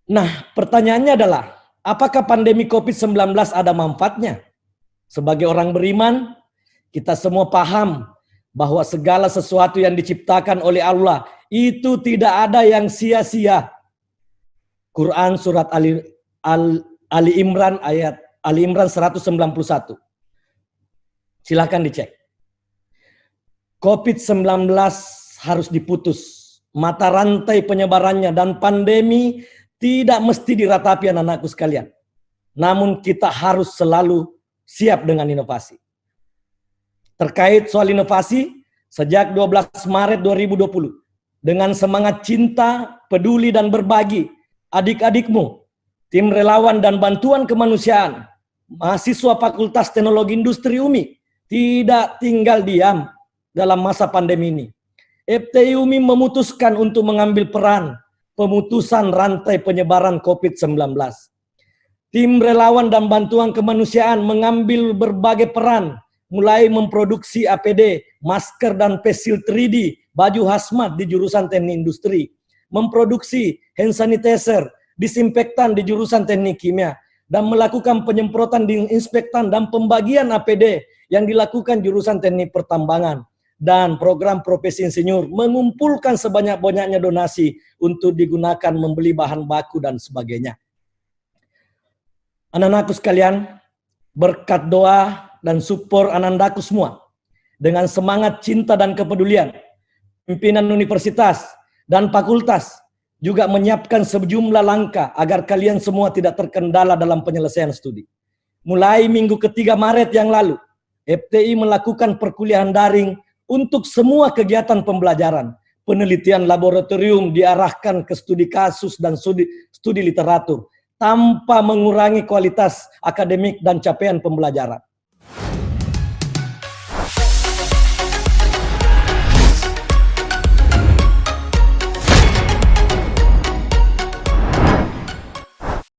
Nah, pertanyaannya adalah, apakah pandemi COVID-19 ada manfaatnya? Sebagai orang beriman, kita semua paham bahwa segala sesuatu yang diciptakan oleh Allah itu tidak ada yang sia-sia. Quran surat Ali Imran ayat Ali Imran 191. Silakan dicek. COVID-19 harus diputus. Mata rantai penyebarannya dan pandemi tidak mesti diratapi anak-anakku sekalian. Namun kita harus selalu siap dengan inovasi. Terkait soal inovasi, sejak 12 Maret 2020, dengan semangat cinta, peduli, dan berbagi, adik-adikmu, tim relawan dan bantuan kemanusiaan, mahasiswa Fakultas Teknologi Industri UMI, tidak tinggal diam dalam masa pandemi ini. FTI UMI memutuskan untuk mengambil peran pemutusan rantai penyebaran COVID-19. Tim relawan dan bantuan kemanusiaan mengambil berbagai peran, mulai memproduksi APD, masker dan face shield 3D, baju hazmat di jurusan teknik industri, memproduksi hand sanitizer, disinfektan di jurusan teknik kimia, dan melakukan penyemprotan disinfektan dan pembagian APD yang dilakukan jurusan teknik pertambangan. Dan program profesi insinyur mengumpulkan sebanyak-banyaknya donasi untuk digunakan membeli bahan baku dan sebagainya. Anak-anakku sekalian, berkat doa dan support anandaku semua, dengan semangat cinta dan kepedulian, pimpinan universitas dan fakultas juga menyiapkan sejumlah langkah agar kalian semua tidak terkendala dalam penyelesaian studi. Mulai minggu ketiga Maret yang lalu, FTI melakukan perkuliahan daring untuk semua kegiatan pembelajaran. Penelitian laboratorium diarahkan ke studi kasus dan studi literatur, tanpa mengurangi kualitas akademik dan capaian pembelajaran.